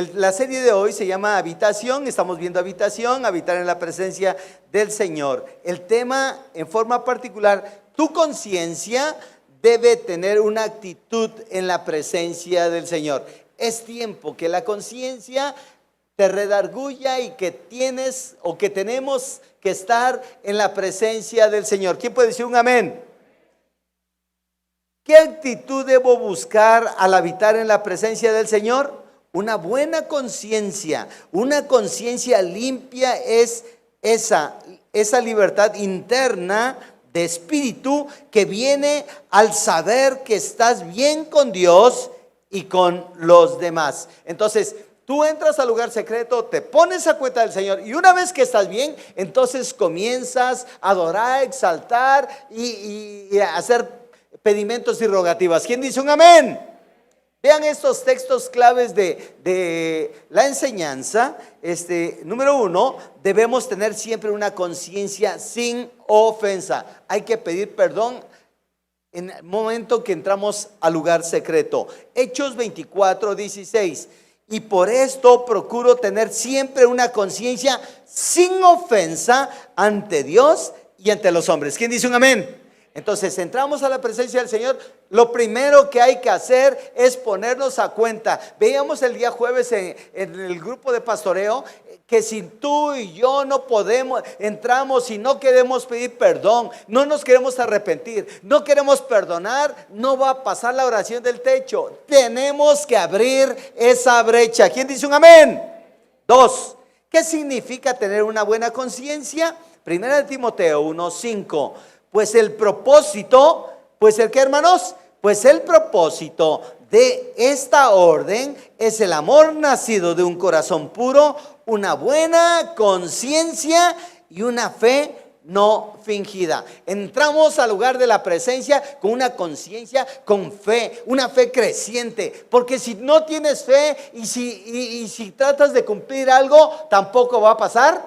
La serie de hoy se llama Habitación. Estamos viendo habitación, habitar en la presencia del Señor. El tema en forma particular, tu conciencia debe tener una actitud en la presencia del Señor. Es tiempo que la conciencia te redarguya y que tienes o que tenemos que estar en la presencia del Señor. ¿Quién puede decir un amén? ¿Qué actitud debo buscar al habitar en la presencia del Señor? Una buena conciencia. Una conciencia limpia es esa libertad interna de espíritu que viene al saber que estás bien con Dios y con los demás. Entonces, tú entras al lugar secreto, te pones a cuenta del Señor y una vez que estás bien, entonces comienzas a adorar, exaltar y a hacer pedimentos y rogativas. ¿Quién dice un amén? Vean estos textos claves de la enseñanza. Número 1, debemos tener siempre una conciencia sin ofensa. Hay que pedir perdón en el momento que entramos al lugar secreto. Hechos 24:16. Y por esto procuro tener siempre una conciencia sin ofensa ante Dios y ante los hombres. ¿Quién dice un amén? Entonces entramos a la presencia del Señor. Lo primero que hay que hacer es ponernos a cuenta. Veíamos el día jueves en el grupo de pastoreo que si tú y yo no podemos, entramos y no queremos pedir perdón, no nos queremos arrepentir, no queremos perdonar, no va a pasar la oración del techo. Tenemos que abrir esa brecha. ¿Quién dice un amén? 2, ¿qué significa tener una buena conciencia? Primera de Timoteo 1:5. Pues el propósito, pues el que, hermanos, pues el propósito de esta orden es el amor nacido de un corazón puro, una buena conciencia y una fe no fingida. Entramos al lugar de la presencia con una conciencia, con fe, una fe creciente, porque si no tienes fe y si tratas de cumplir algo, tampoco va a pasar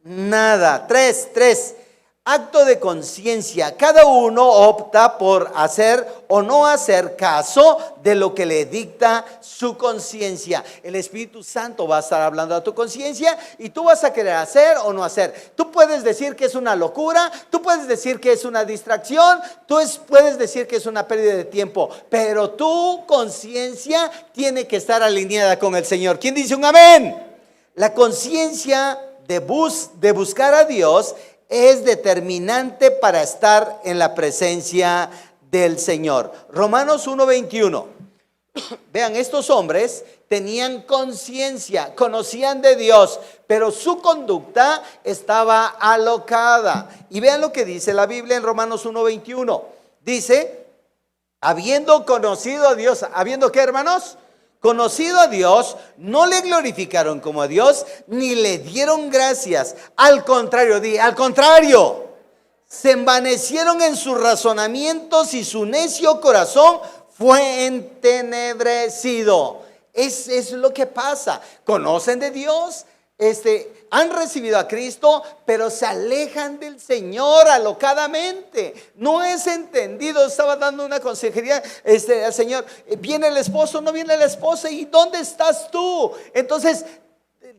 nada. 3. Acto de conciencia. Cada uno opta por hacer o no hacer caso de lo que le dicta su conciencia. El Espíritu Santo va a estar hablando a tu conciencia y tú vas a querer hacer o no hacer. Tú puedes decir que es una locura, tú puedes decir que es una distracción, tú puedes decir que es una pérdida de tiempo, pero tu conciencia tiene que estar alineada con el Señor. ¿Quién dice un amén? La conciencia de buscar a Dios es determinante para estar en la presencia del Señor. Romanos 1:21. Vean, estos hombres tenían conciencia, conocían de Dios, pero su conducta estaba alocada. Y vean lo que dice la Biblia en Romanos 1:21. Dice, habiendo conocido a Dios, ¿habiendo qué, hermanos? Conocido a Dios, no le glorificaron como a Dios, ni le dieron gracias. Al contrario, se envanecieron en sus razonamientos y su necio corazón fue entenebrecido. Es lo que pasa. Conocen de Dios, han recibido a Cristo, pero se alejan del Señor alocadamente. No es entendido. Estaba dando una consejería al Señor. ¿Viene el esposo? ¿No viene la esposa? ¿Y dónde estás tú? Entonces,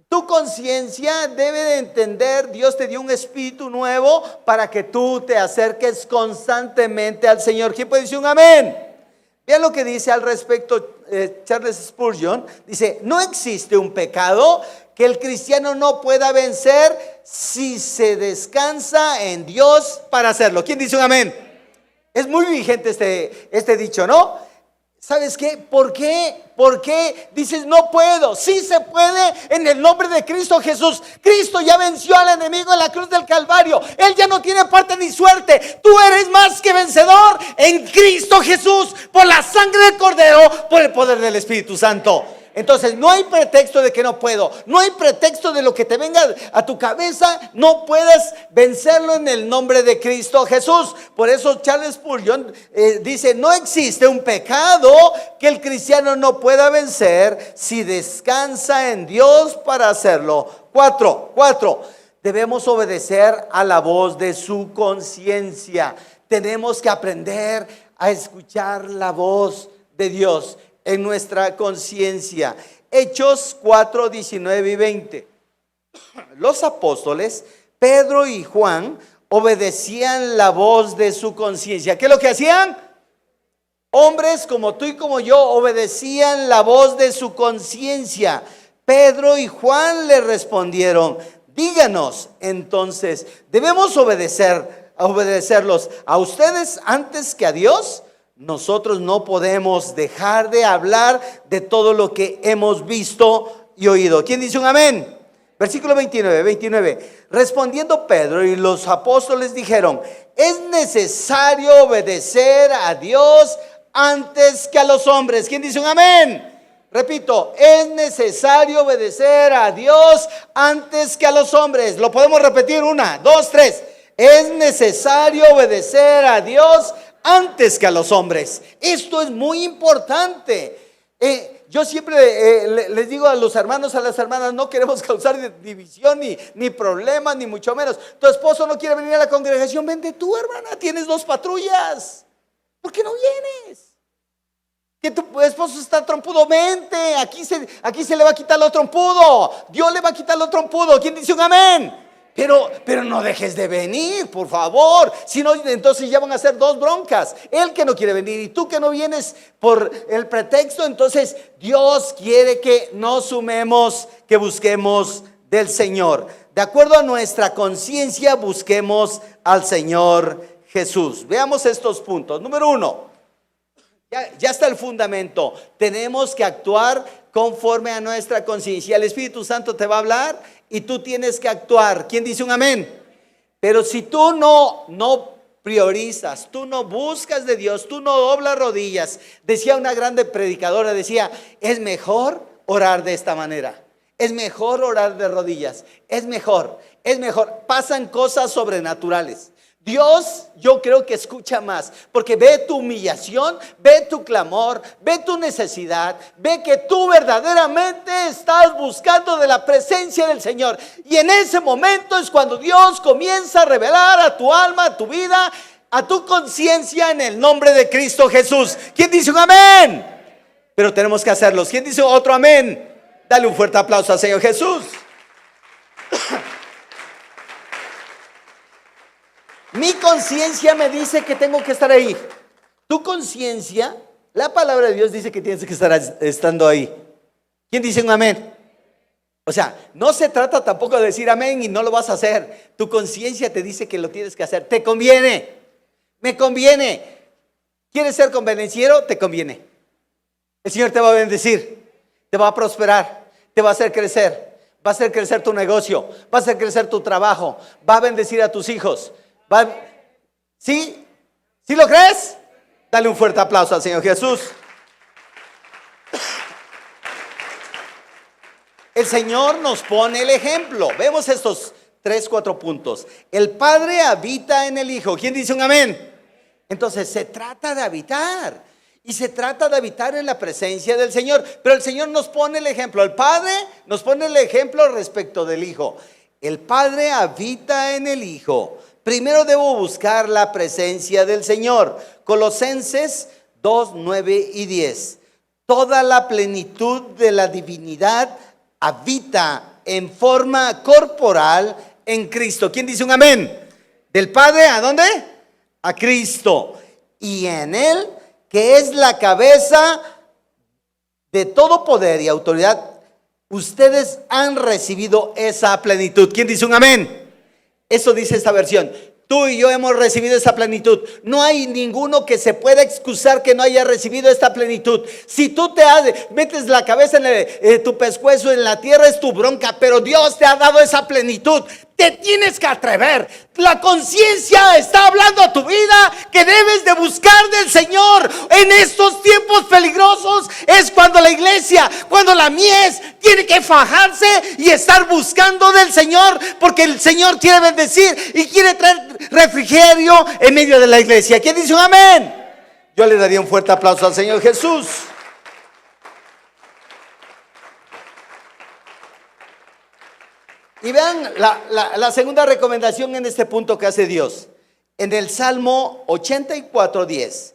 tu conciencia debe de entender, Dios te dio un espíritu nuevo para que tú te acerques constantemente al Señor. ¿Quién puede decir un amén? Vean lo que dice al respecto Charles Spurgeon. Dice, no existe un pecado que el cristiano no pueda vencer si se descansa en Dios para hacerlo. ¿Quién dice un amén? Es muy vigente este dicho, ¿no? ¿Sabes qué? ¿Por qué? ¿Por qué dices no puedo? Sí se puede en el nombre de Cristo Jesús. Cristo ya venció al enemigo en la cruz del Calvario. Él ya no tiene parte ni suerte. Tú eres más que vencedor en Cristo Jesús por la sangre del Cordero, por el poder del Espíritu Santo. Entonces no hay pretexto de que no puedo, no hay pretexto de lo que te venga a tu cabeza, no puedes vencerlo en el nombre de Cristo Jesús. Por eso Charles Spurgeon dice, no existe un pecado que el cristiano no pueda vencer si descansa en Dios para hacerlo. 4, debemos obedecer a la voz de su conciencia. Tenemos que aprender a escuchar la voz de Dios. en nuestra conciencia. Hechos 4, 19 y 20. Los apóstoles, Pedro y Juan, obedecían la voz de su conciencia. ¿Qué es lo que hacían? Hombres como tú y como yo obedecían la voz de su conciencia. Pedro y Juan le respondieron: díganos, entonces, ¿debemos obedecerlos a ustedes antes que a Dios? Nosotros no podemos dejar de hablar de todo lo que hemos visto y oído. ¿Quién dice un amén? Versículo 29. Respondiendo Pedro y los apóstoles dijeron: es necesario obedecer a Dios antes que a los hombres. ¿Quién dice un amén? Repito, es necesario obedecer a Dios antes que a los hombres. Lo podemos repetir, 1, 2, 3. Es necesario obedecer a Dios antes que a los hombres. Esto es muy importante. Yo siempre les digo a los hermanos, a las hermanas: no queremos causar división ni problemas, ni mucho menos. Tu esposo no quiere venir a la congregación, vente tú, hermana, tienes 2 patrullas. ¿Por qué no vienes? Que tu esposo está trompudo, vente. Aquí se le va a quitar lo trompudo. Dios le va a quitar lo trompudo. ¿Quién dice un amén? Pero no dejes de venir, por favor. Si no, entonces ya van a ser 2 broncas. Él que no quiere venir y tú que no vienes por el pretexto. Entonces Dios quiere que nos sumemos, que busquemos del Señor. De acuerdo a nuestra conciencia, busquemos al Señor Jesús. Veamos estos puntos. Número 1. Ya está el fundamento. Tenemos que actuar conforme a nuestra conciencia. El Espíritu Santo te va a hablar y tú tienes que actuar. ¿Quién dice un amén? Pero si tú no priorizas, tú no buscas de Dios, tú no doblas rodillas. Decía una grande predicadora, decía: es mejor orar de esta manera. Es mejor orar de rodillas. Es mejor. Pasan cosas sobrenaturales. Dios, yo creo que escucha más, porque ve tu humillación, ve tu clamor, ve tu necesidad, ve que tú verdaderamente estás buscando de la presencia del Señor. Y en ese momento es cuando Dios comienza a revelar a tu alma, a tu vida, a tu conciencia, en el nombre de Cristo Jesús. ¿Quién dice un amén? Pero tenemos que hacerlos. ¿Quién dice otro amén? Dale un fuerte aplauso al Señor Jesús. Mi conciencia me dice que tengo que estar ahí. Tu conciencia, la palabra de Dios dice que tienes que estar estando ahí. ¿Quién dice un amén? O sea, no se trata tampoco de decir amén y no lo vas a hacer. Tu conciencia te dice que lo tienes que hacer. Te conviene. Me conviene. ¿Quieres ser convenenciero? Te conviene. El Señor te va a bendecir. Te va a prosperar. Te va a hacer crecer. Va a hacer crecer tu negocio. Va a hacer crecer tu trabajo. Va a bendecir a tus hijos. ¿Sí? ¿Sí lo crees? Dale un fuerte aplauso al Señor Jesús. El Señor nos pone el ejemplo. Vemos estos 3, 4 puntos. El Padre habita en el Hijo. ¿Quién dice un amén? Entonces se trata de habitar. Y se trata de habitar en la presencia del Señor. Pero el Señor nos pone el ejemplo. El Padre nos pone el ejemplo respecto del Hijo. El Padre habita en el Hijo. Primero debo buscar la presencia del Señor. Colosenses 2, 9 y 10. Toda la plenitud de la divinidad habita en forma corporal en Cristo. ¿Quién dice un amén? Del Padre, ¿a dónde? A Cristo. Y en Él, que es la cabeza de todo poder y autoridad, ustedes han recibido esa plenitud. ¿Quién dice un amén? Eso dice esta versión. Tú y yo hemos recibido esa plenitud. No hay ninguno que se pueda excusar que no haya recibido esta plenitud. Si tú metes la cabeza en tu pescuezo en la tierra, es tu bronca. Pero Dios te ha dado esa plenitud. Te tienes que atrever. La conciencia está hablando a tu vida que debes de buscar del Señor. En estos tiempos peligrosos es cuando la iglesia, cuando la mies tiene que fajarse y estar buscando del Señor, porque el Señor quiere bendecir y quiere traer refrigerio en medio de la iglesia. ¿Quién dice un amén? Yo le daría un fuerte aplauso al Señor Jesús. Y vean la segunda recomendación en este punto que hace Dios. En el Salmo 84:10.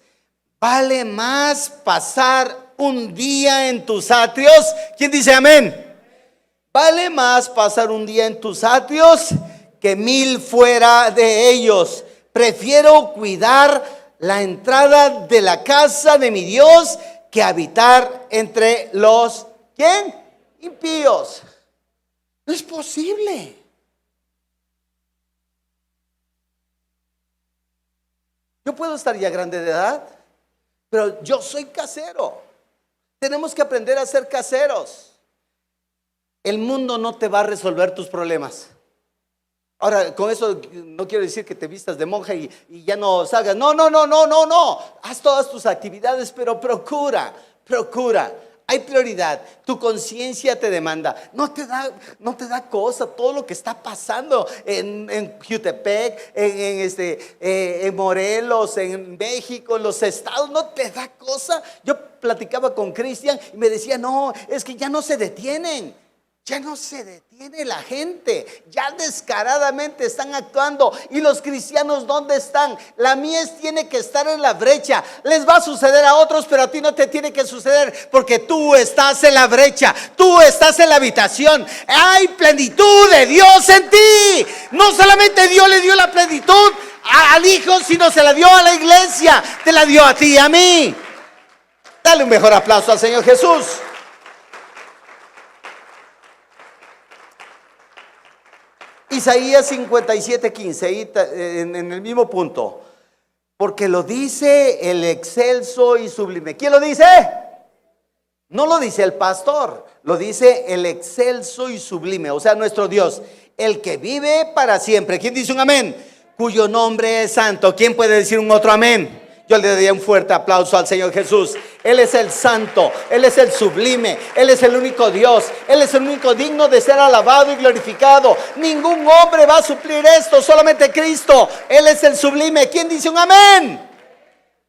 Vale más pasar un día en tus atrios. ¿Quién dice amén? Vale más pasar un día en tus atrios que 1000 fuera de ellos. Prefiero cuidar la entrada de la casa de mi Dios que habitar entre los, ¿quién? Impíos. No es posible. Yo puedo estar ya grande de edad, pero yo soy casero. Tenemos que aprender a ser caseros. El mundo no te va a resolver tus problemas. Ahora, con eso no quiero decir que te vistas de monja y ya no salgas. No. Haz todas tus actividades, pero procura. Hay prioridad. Tu conciencia te demanda. No te da cosa todo lo que está pasando en Jutepec, en Morelos, en México, en los estados. No te da cosa. Yo platicaba con Cristian y me decía, no, es que ya no se detienen. Ya no se detiene la gente, ya descaradamente están actuando. ¿Y los cristianos dónde están? La mies tiene que estar en la brecha. Les va a suceder a otros, pero a ti no te tiene que suceder, porque tú estás en la brecha, tú estás en la habitación. Hay plenitud de Dios en ti. No solamente Dios le dio la plenitud al Hijo, sino se la dio a la iglesia. Te la dio a ti y a mí. Dale un mejor aplauso al Señor Jesús. Isaías 57:15, en el mismo punto. Porque lo dice el excelso y sublime. ¿Quién lo dice? No lo dice el pastor, lo dice el excelso y sublime, o sea, nuestro Dios, el que vive para siempre. ¿Quién dice un amén? Cuyo nombre es santo. ¿Quién puede decir un otro amén? Yo le daría un fuerte aplauso al Señor Jesús. Él es el santo, Él es el sublime, Él es el único Dios, Él es el único digno de ser alabado y glorificado. Ningún hombre va a suplir esto, solamente Cristo. Él es el sublime. ¿Quién dice un amén?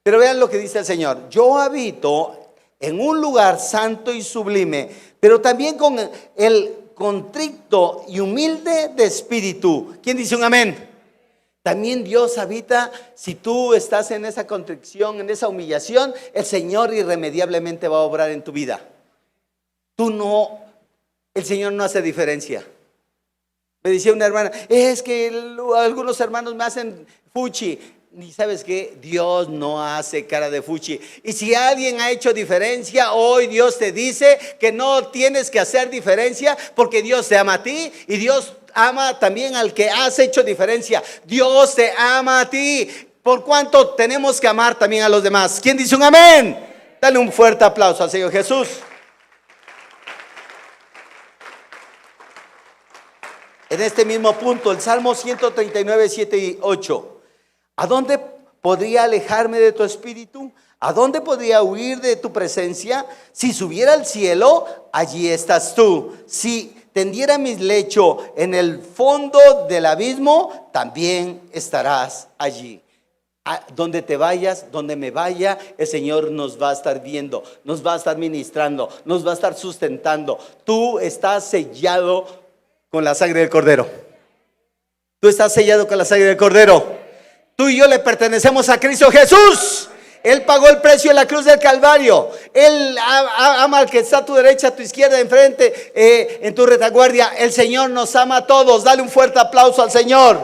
Pero vean lo que dice el Señor. Yo habito en un lugar santo y sublime, pero también con el contrito y humilde de espíritu. ¿Quién dice un amén? También Dios habita. Si tú estás en esa contrición, en esa humillación, el Señor irremediablemente va a obrar en tu vida. El Señor no hace diferencia. Me decía una hermana, es que algunos hermanos me hacen fuchi. Y ¿sabes qué? Dios no hace cara de fuchi. Y si alguien ha hecho diferencia, hoy Dios te dice que no tienes que hacer diferencia, porque Dios te ama a ti y Dios ama también al que has hecho diferencia. Dios te ama a ti, por cuanto tenemos que amar también a los demás. ¿Quién dice un amén? Dale un fuerte aplauso al Señor Jesús. En este mismo punto, el Salmo 139, 7 y 8. ¿A dónde podría alejarme de tu espíritu? ¿A dónde podría huir de tu presencia? Si subiera al cielo, allí estás tú. Si tendiera mi lecho en el fondo del abismo, también estarás allí. Donde te vayas, donde me vaya, el Señor nos va a estar viendo, nos va a estar ministrando, nos va a estar sustentando. Tú estás sellado con la sangre del Cordero. Tú estás sellado con la sangre del Cordero. Tú y yo le pertenecemos a Cristo Jesús. Él pagó el precio en la cruz del Calvario. Él ama al que está a tu derecha, a tu izquierda, enfrente, en tu retaguardia. El Señor nos ama a todos. Dale un fuerte aplauso al Señor.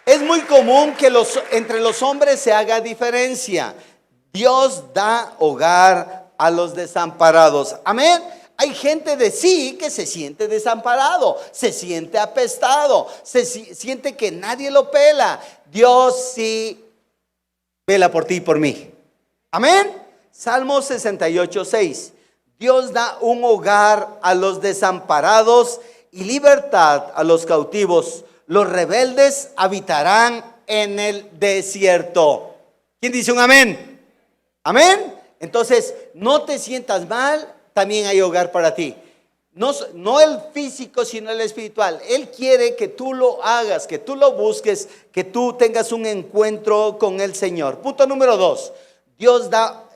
Es muy común que entre los hombres se haga diferencia. Dios da hogar a los desamparados. Amén. Hay gente de sí que se siente desamparado, se siente apestado, siente que nadie lo pela. Dios sí vela por ti y por mí. Amén. Salmo 68, 6. Dios da un hogar a los desamparados y libertad a los cautivos. Los rebeldes habitarán en el desierto. ¿Quién dice un amén? Amén. Entonces, no te sientas mal. También hay hogar para ti. No el físico, sino el espiritual. Él quiere que tú lo hagas, que tú lo busques, que tú tengas un encuentro con el Señor. Punto número 2. Dios da,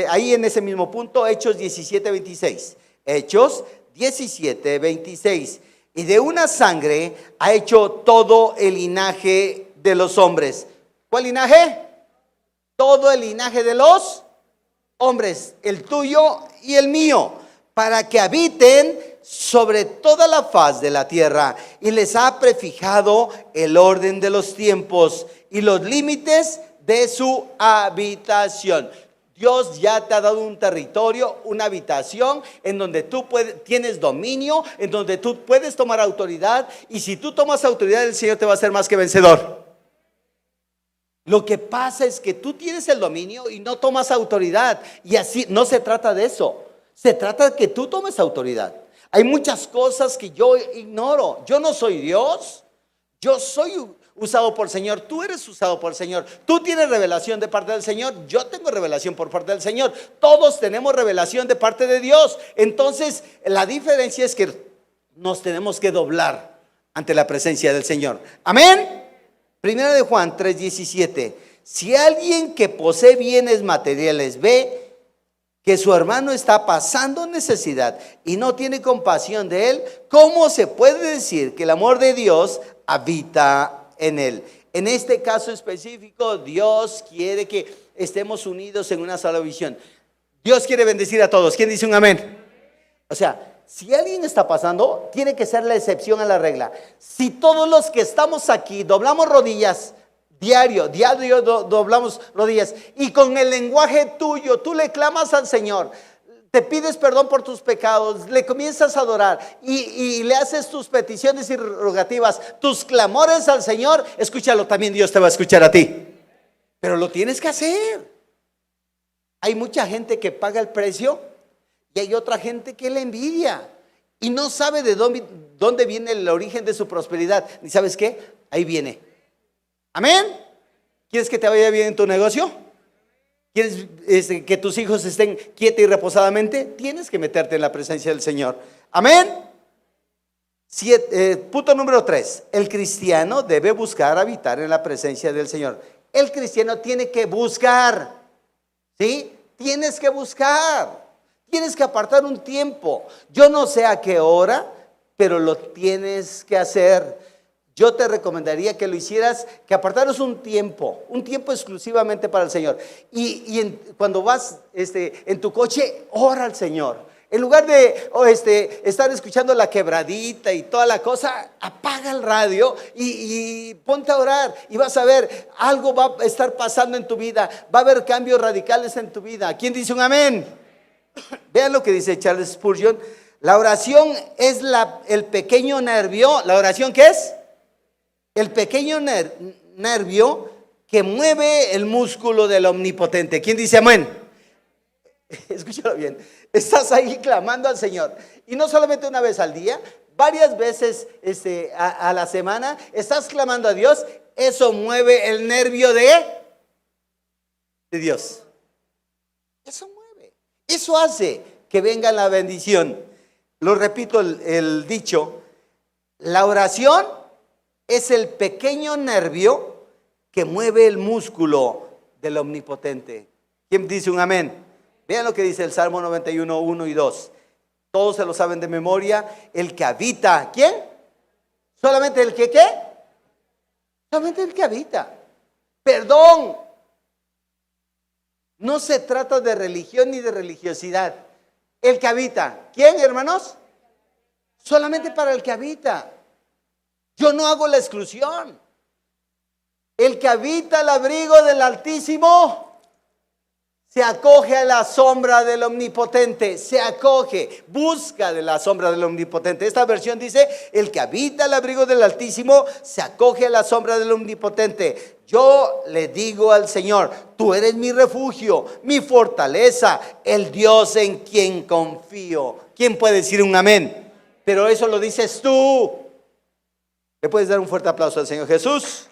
ahí en ese mismo punto, Hechos 17, 26. Hechos 17, 26. Y de una sangre ha hecho todo el linaje de los hombres. ¿Cuál linaje? Todo el linaje de los hombres, el tuyo y el mío, para que habiten sobre toda la faz de la tierra, y les ha prefijado el orden de los tiempos y los límites de su habitación. Dios ya te ha dado un territorio, una habitación en donde tú tienes dominio, en donde tú puedes tomar autoridad, y si tú tomas autoridad, el Señor te va a hacer más que vencedor. Lo que pasa es que tú tienes el dominio y no tomas autoridad, y así no se trata de eso, se trata de que tú tomes autoridad. Hay muchas cosas que yo ignoro. Yo no soy Dios, yo soy usado por el Señor, tú eres usado por el Señor, tú tienes revelación de parte del Señor, yo tengo revelación por parte del Señor, todos tenemos revelación de parte de Dios. Entonces la diferencia es que nos tenemos que doblar ante la presencia del Señor. Amén. Primera de Juan 3:17. Si alguien que posee bienes materiales ve que su hermano está pasando necesidad y no tiene compasión de él, ¿cómo se puede decir que el amor de Dios habita en él? En este caso específico, Dios quiere que estemos unidos en una sola visión. Dios quiere bendecir a todos. ¿Quién dice un amén? O sea, si alguien está pasando, tiene que ser la excepción a la regla. Si todos los que estamos aquí doblamos rodillas, diario doblamos rodillas, y con el lenguaje tuyo tú le clamas al Señor, te pides perdón por tus pecados, le comienzas a adorar y le haces tus peticiones y rogativas, tus clamores al Señor, escúchalo, también Dios te va a escuchar a ti. Pero lo tienes que hacer. Hay mucha gente que paga el precio y hay otra gente que le envidia y no sabe de dónde viene el origen de su prosperidad. ¿Y sabes qué? Ahí viene. Amén. ¿Quieres que te vaya bien en tu negocio? ¿Quieres que tus hijos estén quietos y reposadamente? Tienes que meterte en la presencia del Señor. Amén. Punto número 3. El cristiano debe buscar habitar en la presencia del Señor. El cristiano tiene que buscar. ¿Sí? Tienes que buscar. Tienes que apartar un tiempo. Yo no sé a qué hora, pero lo tienes que hacer. Yo te recomendaría que lo hicieras, que apartaras un tiempo exclusivamente para el Señor. Cuando vas en tu coche, ora al Señor. En lugar de estar escuchando la quebradita y toda la cosa, apaga el radio y ponte a orar. Y vas a ver, algo va a estar pasando en tu vida. Va a haber cambios radicales en tu vida. ¿Quién dice un amén? Vean lo que dice Charles Spurgeon. La oración es el pequeño nervio. ¿La oración qué es? El pequeño nervio que mueve el músculo del omnipotente. ¿Quién dice amén? Escúchalo bien. Estás ahí clamando al Señor. Y no solamente una vez al día, varias veces a la semana, estás clamando a Dios. Eso mueve el nervio de Dios. Eso mueve. Eso hace que venga la bendición. Lo repito el dicho. La oración es el pequeño nervio que mueve el músculo del omnipotente. ¿Quién dice un amén? Vean lo que dice el Salmo 91, 1 y 2. Todos se lo saben de memoria. El que habita, ¿quién? Solamente el que, ¿qué? Solamente el que habita. Perdón. No se trata de religión ni de religiosidad. El que habita, ¿quién, hermanos? Solamente para el que habita. Yo no hago la exclusión. El que habita el abrigo del Altísimo se acoge a la sombra del Omnipotente. Se acoge, busca de la sombra del Omnipotente. Esta versión dice: el que habita el abrigo del Altísimo se acoge a la sombra del Omnipotente. Yo le digo al Señor: tú eres mi refugio, mi fortaleza, el Dios en quien confío. ¿Quién puede decir un amén? Pero eso lo dices tú. ¿Le puedes dar un fuerte aplauso al Señor Jesús?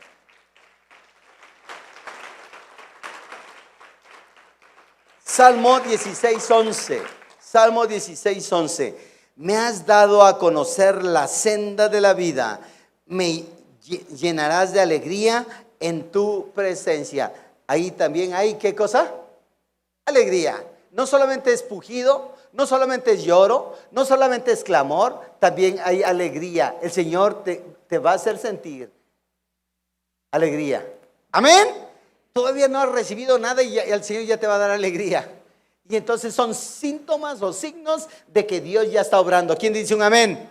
Salmo 16:11. Salmo 16:11. Me has dado a conocer la senda de la vida. Me llenarás de alegría en tu presencia. Ahí también hay, ¿qué cosa? Alegría. No solamente es pujido, no solamente es lloro, no solamente es clamor, también hay alegría. El Señor te va a hacer sentir alegría. Amén. Todavía no has recibido nada y el Señor ya te va a dar alegría. Y entonces son síntomas o signos de que Dios ya está obrando. ¿Quién dice un amén?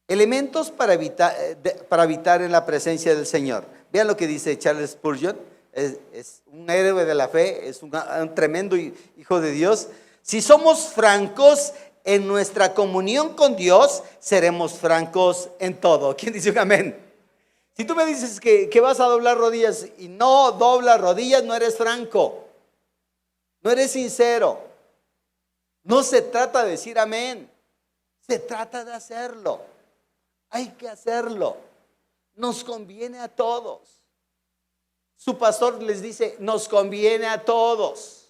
Elementos para habitar en la presencia del Señor. Vean lo que dice Charles Spurgeon. Es un héroe de la fe, es un tremendo hijo de Dios. Si somos francos en nuestra comunión con Dios, seremos francos en todo. ¿Quién dice un amén? Si tú me dices que vas a doblar rodillas y no doblas rodillas, no eres franco, no eres sincero. No se trata de decir amén, se trata de hacerlo. Hay que hacerlo. Nos conviene a todos. Su pastor les dice, nos conviene a todos.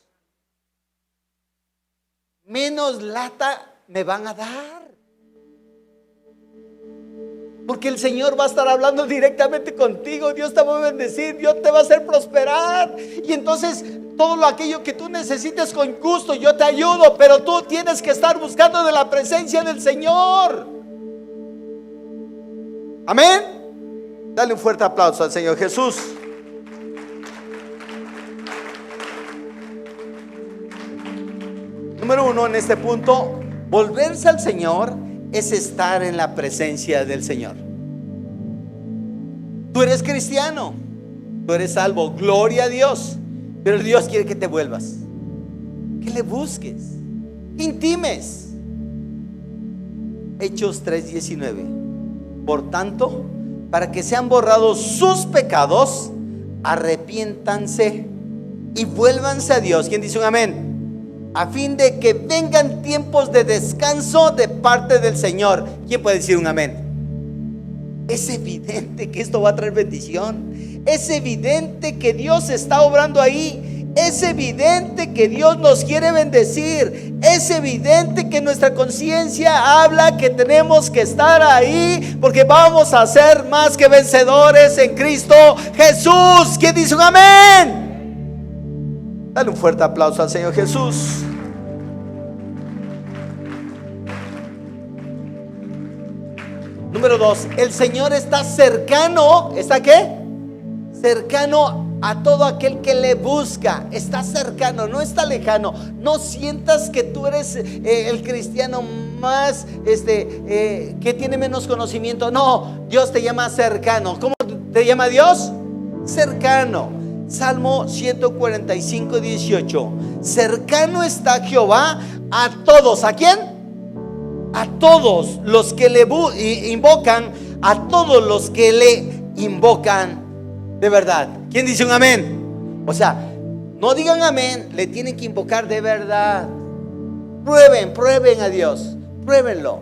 Menos lata me van a dar. Porque el Señor va a estar hablando directamente contigo. Dios te va a bendecir, Dios te va a hacer prosperar. Y entonces todo aquello que tú necesites, con gusto yo te ayudo. Pero tú tienes que estar buscando de la presencia del Señor. Amén. Dale un fuerte aplauso al Señor Jesús. Número 1 en este punto, volverse al Señor es estar en la presencia del Señor. Tú eres cristiano, tú eres salvo, gloria a Dios. Pero Dios quiere que te vuelvas, que le busques, que intimes. Hechos 3:19. Por tanto, para que sean borrados sus pecados, arrepiéntanse y vuélvanse a Dios. ¿Quién dice un amén? A fin de que vengan tiempos de descanso de parte del Señor. ¿Quién puede decir un amén? Es evidente que esto va a traer bendición. Es evidente que Dios está obrando ahí. Es evidente que Dios nos quiere bendecir. Es evidente que nuestra conciencia habla que tenemos que estar ahí, porque vamos a ser más que vencedores en Cristo Jesús. ¿Quién dice un amén? Dale un fuerte aplauso al Señor Jesús. Número 2, el Señor está cercano. ¿Está qué? Cercano a todo aquel que le busca. Está cercano, no está lejano. No sientas que tú eres el cristiano más que tiene menos conocimiento. No, Dios te llama cercano. ¿Cómo te llama Dios? Cercano. Salmo 145:18. Cercano está Jehová a todos. ¿A quién? A todos los que le invocan. A todos los que le invocan de verdad. ¿Quién dice un amén? O sea, no digan amén, le tienen que invocar de verdad. Prueben a Dios, pruébenlo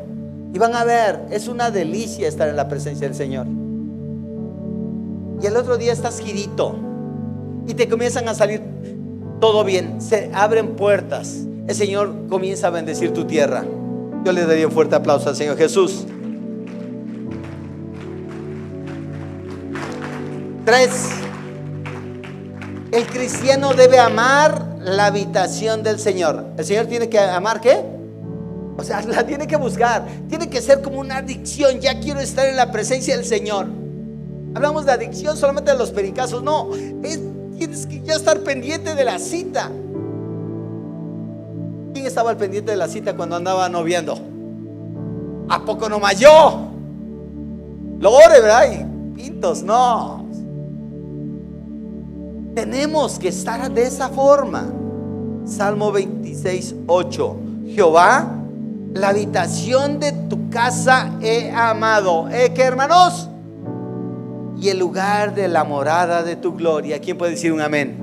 y van a ver, es una delicia estar en la presencia del Señor. Y el otro día estás girito y te comienzan a salir todo bien, se abren puertas, el Señor comienza a bendecir tu tierra. Yo le daría un fuerte aplauso al Señor Jesús. 3. El cristiano debe amar la habitación del Señor. El Señor tiene que amar ¿qué? O sea, la tiene que buscar. Tiene que ser como una adicción. Ya quiero estar en la presencia del Señor. Hablamos de adicción solamente de los pericazos. No, tienes que ya estar pendiente de la cita. ¿Quién estaba al pendiente de la cita cuando andaba noviando? ¿A poco nomás yo? Lore, ¿verdad? Y pintos, no. Tenemos que estar de esa forma. Salmo 26:8. Jehová, la habitación de tu casa he amado. ¿Qué, hermanos? Y el lugar de la morada de tu gloria. ¿Quién puede decir un amén?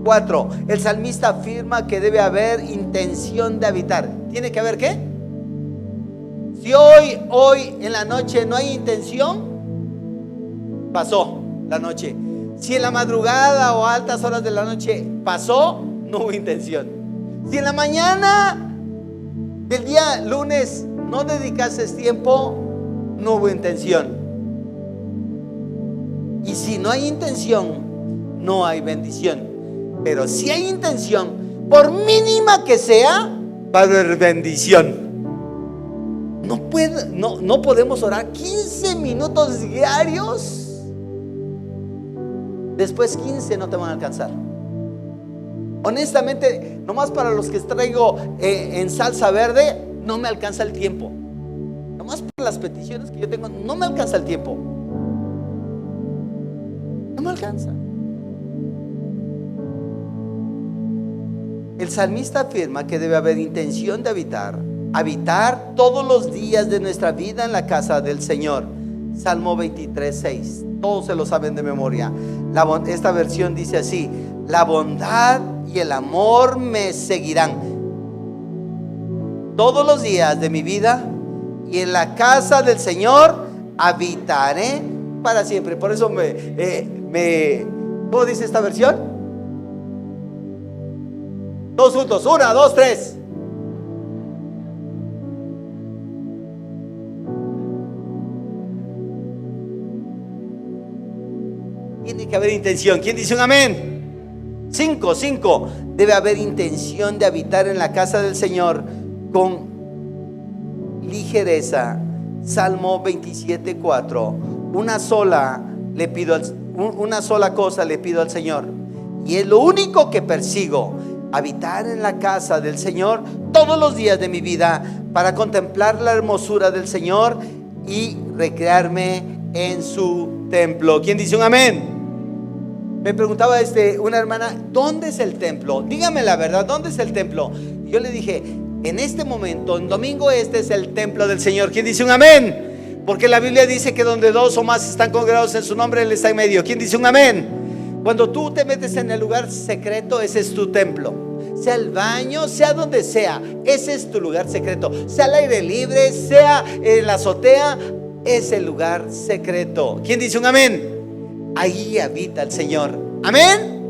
4. El salmista afirma que debe haber intención de habitar. ¿Tiene que haber qué? Si hoy en la noche no hay intención, pasó la noche. Si en la madrugada o a altas horas de la noche pasó, no hubo intención. Si en la mañana del día lunes no dedicaste tiempo, no hubo intención. Y si no hay intención, no hay bendición. Pero si hay intención, por mínima que sea, va a haber bendición. No podemos orar 15 minutos diarios. después 15 no te van a alcanzar. Honestamente, nomás para los que traigo en salsa verde, no me alcanza el tiempo. Nomás por las peticiones que yo tengo, no me alcanza el tiempo. No me alcanza. El salmista afirma que debe haber intención de habitar todos los días de nuestra vida en la casa del Señor. Salmo 23:6. Todos se lo saben de memoria. Esta versión dice así: la bondad y el amor me seguirán todos los días de mi vida, y en la casa del Señor habitaré para siempre. Por eso ¿cómo dice esta versión? Todos juntos, 1, 2, 3. Tiene que haber intención. ¿Quién dice un amén? 5. Debe haber intención de habitar en la casa del Señor con ligereza. Salmo 27:4. Una sola cosa le pido al Señor, y es lo único que persigo: habitar en la casa del Señor todos los días de mi vida, para contemplar la hermosura del Señor y recrearme en su templo. ¿Quién dice un amén? Me preguntaba una hermana: ¿dónde es el templo? Dígame la verdad, ¿dónde es el templo? Y yo le dije: en este momento, en domingo, este es el templo del Señor. ¿Quién dice un amén? Porque la Biblia dice que donde 2 o más están congregados en su nombre, Él está en medio. ¿Quién dice un amén? Cuando tú te metes en el lugar secreto, ese es tu templo. Sea el baño, sea donde sea, ese es tu lugar secreto. Sea al aire libre, sea en la azotea, es el lugar secreto. ¿Quién dice un amén? Ahí habita el Señor. Amén.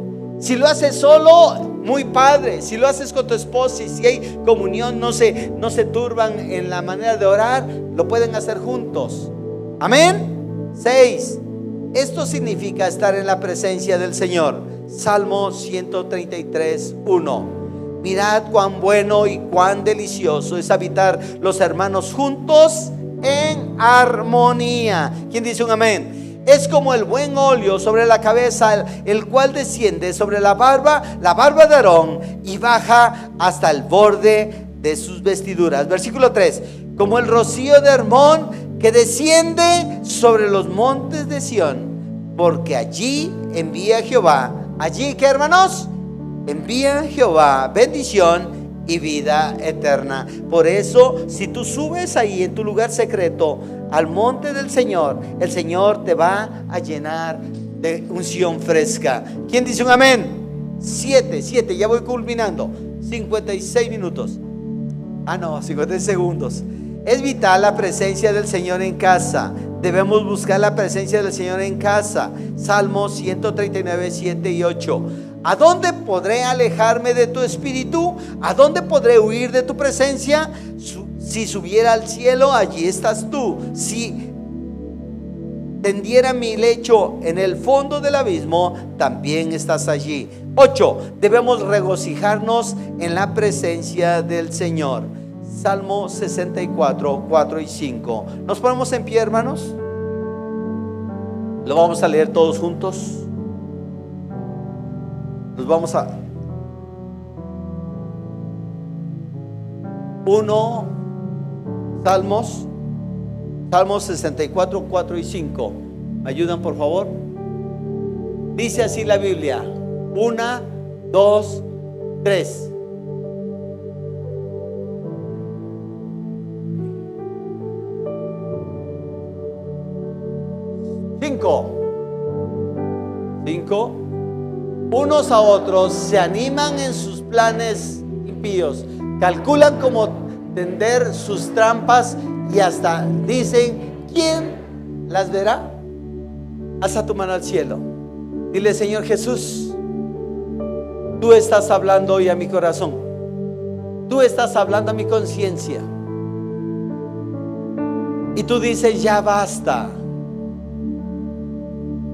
Si lo haces solo, muy padre. Si lo haces con tu esposa y si hay comunión, no se turban en la manera de orar, lo pueden hacer juntos. Amén. 6. Esto significa estar en la presencia del Señor. Salmo 133:1. Mirad cuán bueno y cuán delicioso es habitar los hermanos juntos en armonía. ¿Quién dice un amén? Es como el buen óleo sobre la cabeza, el cual desciende sobre la barba de Aarón, y baja hasta el borde de sus vestiduras. Versículo 3. Como el rocío de Hermón, que desciende sobre los montes de Sión, porque allí envía Jehová. Allí, ¿qué, hermanos? Envía Jehová bendición y vida eterna. Por eso, si tú subes ahí en tu lugar secreto al monte del Señor, el Señor te va a llenar de unción fresca. ¿Quién dice un amén? 7, ya voy culminando. 56 minutos. 56 segundos. Es vital la presencia del Señor en casa. Debemos buscar la presencia del Señor en casa. Salmo 139, 7 y 8. ¿A dónde podré alejarme de tu espíritu? ¿A dónde podré huir de tu presencia? Si subiera al cielo, allí estás tú. Si tendiera mi lecho en el fondo del abismo, también estás allí. 8. Debemos regocijarnos en la presencia del Señor. Salmo 64, 4 y 5. ¿Nos ponemos en pie, hermanos? Lo vamos a leer todos juntos. Nos vamos a... 1. Salmos 64, 4 y 5. ¿Me ayudan, por favor? Dice así la Biblia: 1, 2, 3. 5. Unos a otros se animan en sus planes impíos, calculan cómo tender sus trampas y hasta dicen: ¿quién las verá? Alza tu mano al cielo. Dile: Señor Jesús, tú estás hablando hoy a mi corazón. Tú estás hablando a mi conciencia. Y tú dices: ya basta.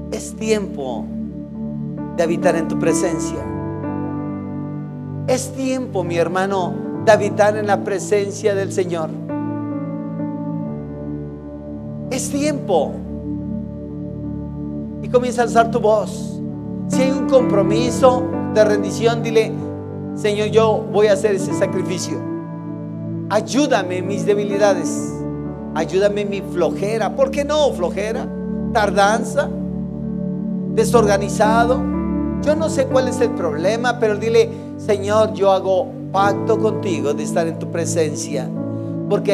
Es tiempo de habitar en tu presencia. Es tiempo, mi hermano, de habitar en la presencia del Señor. Es tiempo. Y comienza a alzar tu voz. Si hay un compromiso de rendición, dile: Señor, yo voy a hacer ese sacrificio. Ayúdame en mis debilidades. Ayúdame en mi flojera. ¿Por qué no flojera? Tardanza, desorganizado. Yo no sé cuál es el problema, pero dile: Señor, yo hago pacto contigo de estar en tu presencia, porque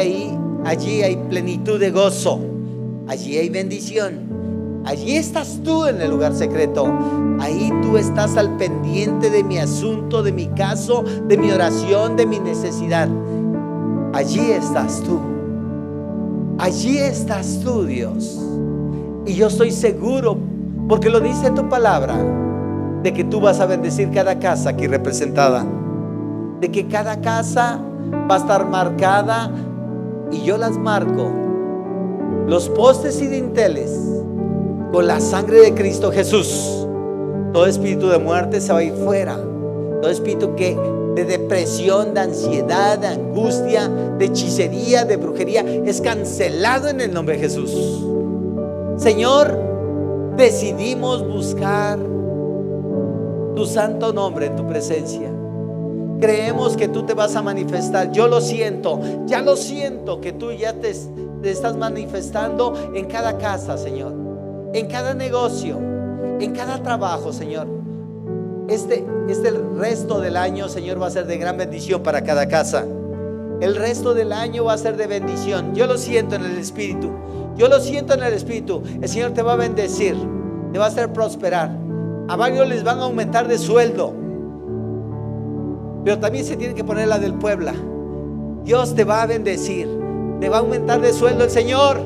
allí hay plenitud de gozo, allí hay bendición. Allí estás tú en el lugar secreto. Ahí tú estás al pendiente de mi asunto, de mi caso, de mi oración, de mi necesidad. Allí estás tú. Allí estás tú, Dios. Y yo estoy seguro, porque lo dice tu palabra, de que tú vas a bendecir cada casa aquí representada, de que cada casa va a estar marcada, y yo las marco, los postes y dinteles, con la sangre de Cristo Jesús. Todo espíritu de muerte se va a ir fuera. Todo espíritu de depresión, de ansiedad, de angustia, de hechicería, de brujería, es cancelado en el nombre de Jesús. Señor, decidimos buscar tu santo nombre en tu presencia. Creemos que tú te vas a manifestar. Yo lo siento, ya lo siento, que tú ya te estás manifestando en cada casa, Señor, en cada negocio, en cada trabajo, Señor. Este resto del año, Señor, va a ser de gran bendición para cada casa. El resto del año va a ser de bendición. Yo lo siento en el Espíritu. Yo lo siento en el Espíritu. El Señor te va a bendecir, te va a hacer prosperar. A varios les van a aumentar de sueldo, pero también se tiene que poner la del Puebla. Dios te va a bendecir, te va a aumentar de sueldo el Señor.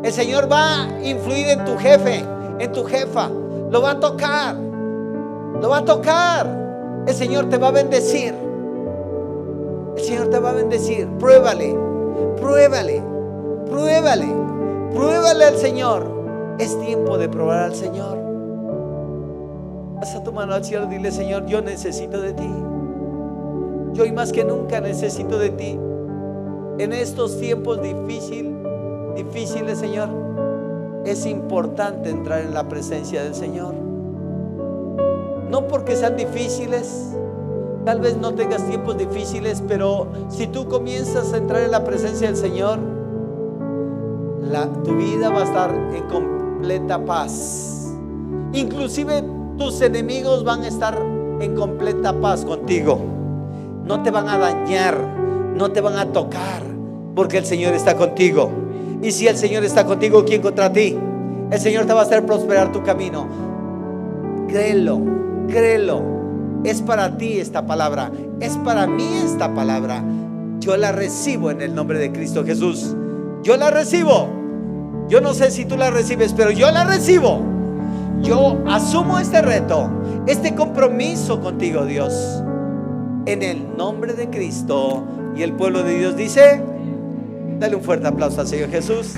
El Señor va a influir en tu jefe, en tu jefa. Lo va a tocar, lo va a tocar. El Señor te va a bendecir. El Señor te va a bendecir. Pruébale, pruébale, pruébale, pruébale al Señor. Es tiempo de probar al Señor. Haz a tu mano al cielo, dile: Señor, yo necesito de ti. Yo hoy más que nunca necesito de ti. En estos tiempos difíciles, Señor, es importante entrar en la presencia del Señor. No porque sean difíciles, tal vez no tengas tiempos difíciles, pero si tú comienzas a entrar en la presencia del Señor, tu vida va a estar en completa paz. Inclusive tus enemigos van a estar en completa paz contigo. No te van a dañar, no te van a tocar, porque el Señor está contigo. Y si el Señor está contigo, ¿quién contra ti? El Señor te va a hacer prosperar tu camino. Créelo, créelo. Es para ti esta palabra, es para mí esta palabra. Yo la recibo en el nombre de Cristo Jesús. Yo la recibo. Yo no sé si tú la recibes, pero yo la recibo. Yo asumo este reto, este compromiso contigo, Dios, en el nombre de Cristo. Y el pueblo de Dios dice: dale un fuerte aplauso al Señor Jesús.